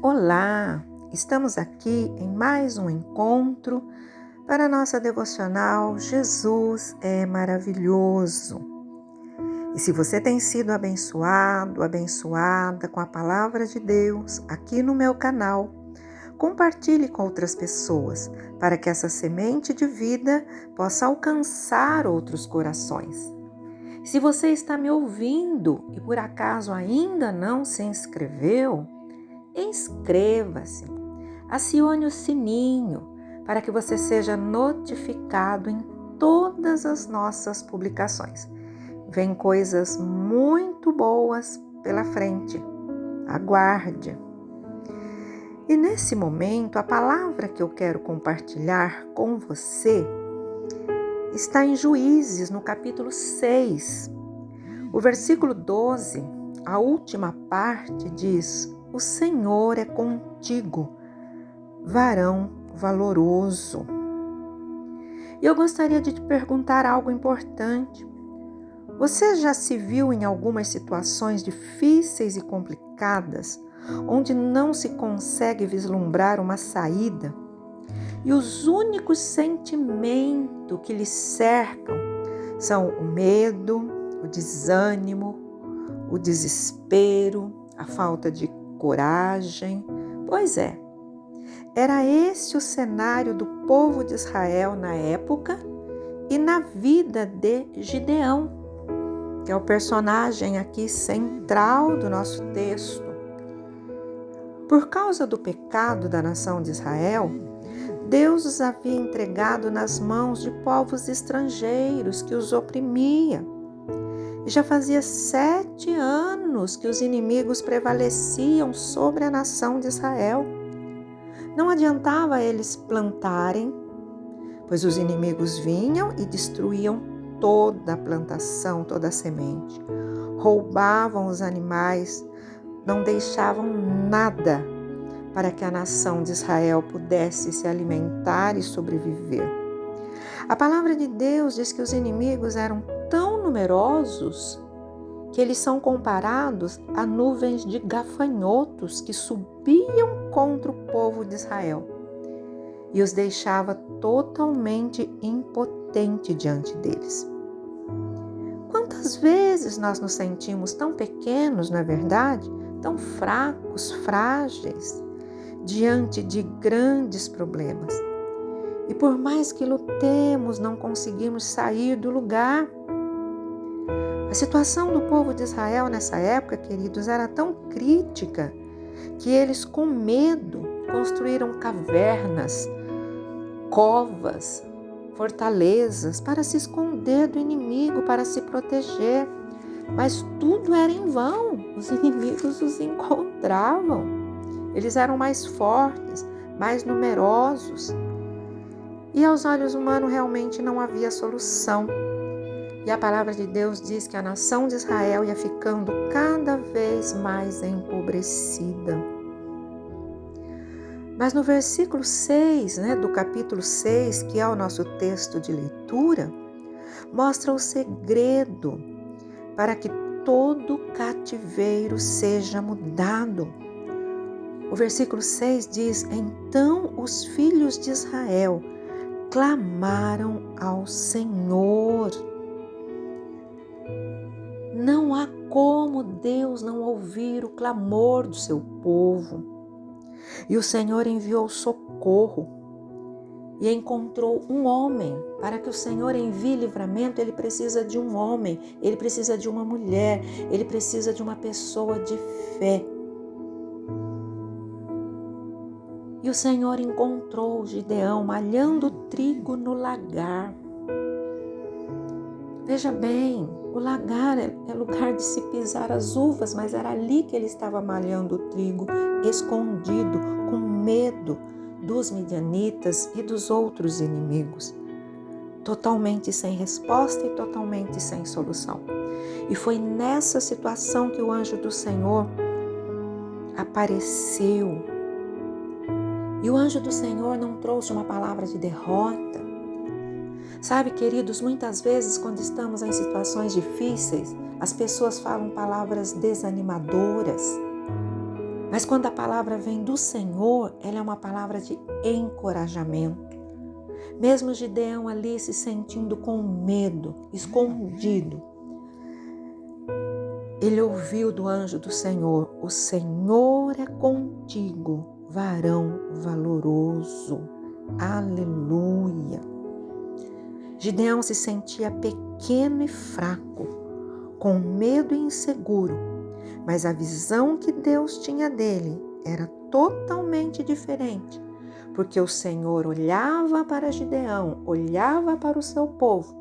Olá, estamos aqui em mais um encontro para a nossa devocional Jesus é Maravilhoso. E se você tem sido abençoado, abençoada com a palavra de Deus aqui no meu canal, compartilhe com outras pessoas para que essa semente de vida possa alcançar outros corações. Se você está me ouvindo e por acaso ainda não se inscreveu, inscreva-se, acione o sininho para que você seja notificado em todas as nossas publicações. Vem coisas muito boas pela frente. Aguarde! E nesse momento, a palavra que eu quero compartilhar com você está em Juízes, no capítulo 6. O versículo 12, a última parte diz: O Senhor é contigo, varão valoroso. E eu gostaria de te perguntar algo importante. Você já se viu em algumas situações difíceis e complicadas, onde não se consegue vislumbrar uma saída? E os únicos sentimentos que lhe cercam são o medo, o desânimo, o desespero, a falta de coragem. Pois é, era esse o cenário do povo de Israel na época e na vida de Gideão, que é o personagem aqui central do nosso texto. Por causa do pecado da nação de Israel, Deus os havia entregado nas mãos de povos estrangeiros que os oprimia. E já fazia 7 anos que os inimigos prevaleciam sobre a nação de Israel. Não adiantava eles plantarem, pois os inimigos vinham e destruíam toda a plantação, toda a semente. Roubavam os animais, não deixavam nada para que a nação de Israel pudesse se alimentar e sobreviver. A palavra de Deus diz que os inimigos eram tão numerosos que eles são comparados a nuvens de gafanhotos que subiam contra o povo de Israel e os deixava totalmente impotente diante deles. Quantas vezes nós nos sentimos tão pequenos, não é verdade? Tão fracos, frágeis, diante de grandes problemas. E por mais que lutemos, não conseguimos sair do lugar. A situação do povo de Israel nessa época, queridos, era tão crítica que eles, com medo, construíram cavernas, covas, fortalezas para se esconder do inimigo, para se proteger. Mas tudo era em vão, os inimigos os encontravam. Eles eram mais fortes, mais numerosos. E aos olhos humanos realmente não havia solução. E a palavra de Deus diz que a nação de Israel ia ficando cada vez mais empobrecida. Mas no versículo 6, do capítulo 6, que é o nosso texto de leitura, mostra o segredo para que todo cativeiro seja mudado. O versículo 6 diz: Então os filhos de Israel clamaram ao Senhor. Não há como Deus não ouvir o clamor do seu povo. E o Senhor enviou socorro e encontrou um homem. Para que o Senhor envie livramento, ele precisa de um homem, ele precisa de uma mulher, ele precisa de uma pessoa de fé. E o Senhor encontrou Gideão malhando trigo no lagar. Veja bem, o lagar é lugar de se pisar as uvas, mas era ali que ele estava malhando o trigo, escondido, com medo dos midianitas e dos outros inimigos. Totalmente sem resposta e totalmente sem solução. E foi nessa situação que o anjo do Senhor apareceu. E o anjo do Senhor não trouxe uma palavra de derrota. Sabe, queridos, muitas vezes quando estamos em situações difíceis, as pessoas falam palavras desanimadoras. Mas quando a palavra vem do Senhor, ela é uma palavra de encorajamento. Mesmo Gideão ali se sentindo com medo, escondido, ele ouviu do anjo do Senhor: o Senhor é contigo, varão valoroso. Aleluia! Gideão se sentia pequeno e fraco, com medo e inseguro, mas a visão que Deus tinha dele era totalmente diferente, porque o Senhor olhava para Gideão, olhava para o seu povo,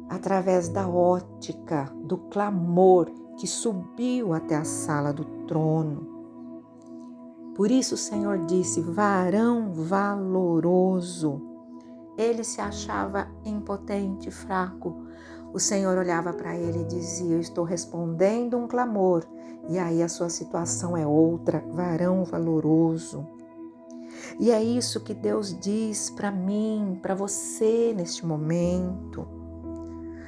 através da ótica, do clamor que subiu até a sala do trono. Por isso o Senhor disse: varão valoroso. Ele se achava impotente, fraco. O Senhor olhava para ele e dizia: eu estou respondendo um clamor, e aí a sua situação é outra, varão valoroso. E é isso que Deus diz para mim, para você neste momento.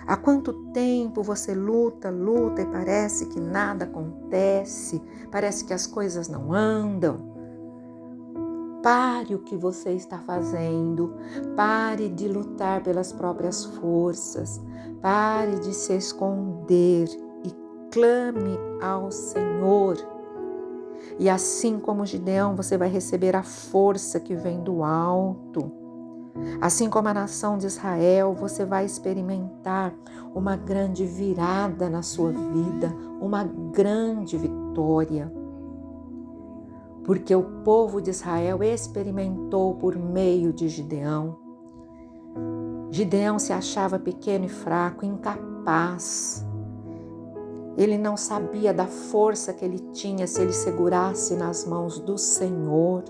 Há quanto tempo você luta e parece que nada acontece, parece que as coisas não andam? Pare o que você está fazendo, pare de lutar pelas próprias forças, pare de se esconder e clame ao Senhor. E assim como Gideão, você vai receber a força que vem do alto. Assim como a nação de Israel, você vai experimentar uma grande virada na sua vida, uma grande vitória. Porque o povo de Israel experimentou por meio de Gideão. Gideão se achava pequeno e fraco, incapaz. Ele não sabia da força que ele tinha se ele segurasse nas mãos do Senhor.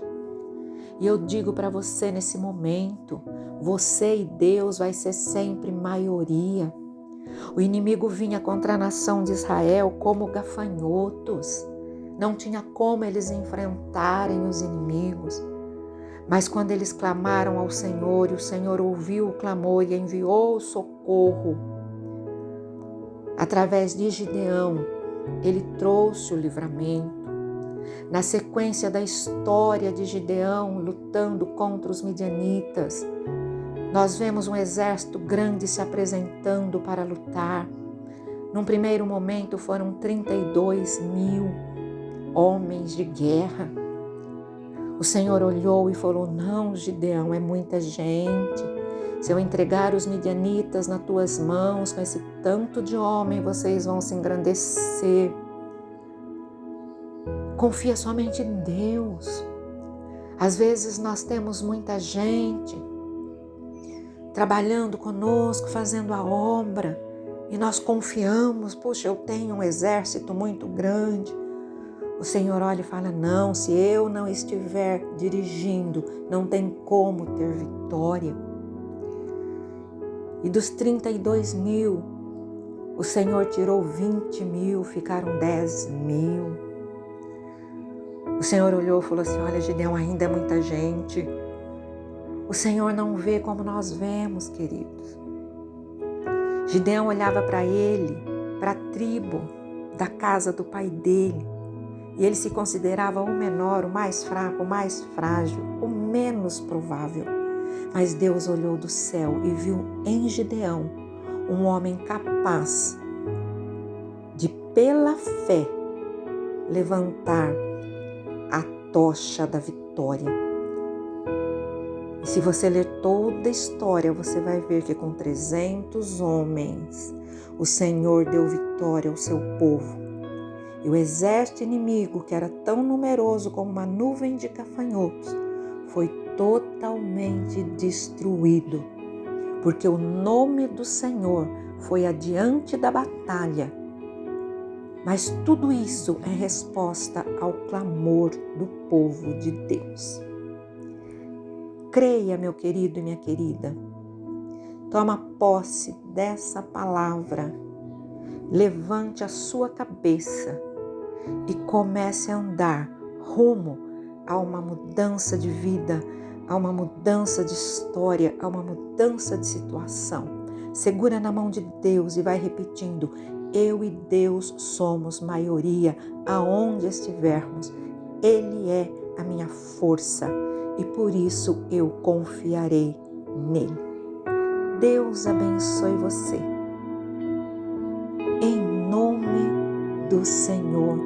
E eu digo para você nesse momento, você e Deus vai ser sempre maioria. O inimigo vinha contra a nação de Israel como gafanhotos. Não tinha como eles enfrentarem os inimigos. Mas quando eles clamaram ao Senhor, e o Senhor ouviu o clamor e enviou o socorro, através de Gideão, ele trouxe o livramento. Na sequência da história de Gideão lutando contra os midianitas, nós vemos um exército grande se apresentando para lutar. Num primeiro momento foram 32.000 homens de guerra. O Senhor olhou e falou: não, Gideão, é muita gente. Se eu entregar os midianitas nas tuas mãos, com esse tanto de homem, vocês vão se engrandecer. Confia somente em Deus. Às vezes nós temos muita gente trabalhando conosco, fazendo a obra, e nós confiamos: puxa, eu tenho um exército muito grande. O Senhor olha e fala: não, se eu não estiver dirigindo, não tem como ter vitória. E dos 32.000, o Senhor tirou 20.000, ficaram 10.000. O Senhor olhou e falou assim: olha, Gideão, ainda é muita gente. O Senhor não vê como nós vemos, queridos. Gideão olhava para ele, para a tribo da casa do pai dele, e ele se considerava o menor, o mais fraco, o mais frágil, o menos provável. Mas Deus olhou do céu e viu em Gideão um homem capaz de, pela fé, levantar a tocha da vitória. E se você ler toda a história, você vai ver que com 300 homens, o Senhor deu vitória ao seu povo. E o exército inimigo, que era tão numeroso como uma nuvem de gafanhotos, foi totalmente destruído, porque o nome do Senhor foi adiante da batalha. Mas tudo isso é resposta ao clamor do povo de Deus. Creia, meu querido e minha querida. Toma posse dessa palavra. Levante a sua cabeça e comece a andar rumo a uma mudança de vida, a uma mudança de história, a uma mudança de situação. Segura na mão de Deus e vai repetindo: eu e Deus somos maioria aonde estivermos. Ele é a minha força e por isso eu confiarei nele. Deus abençoe você. Em nome do Senhor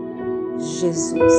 Jesus.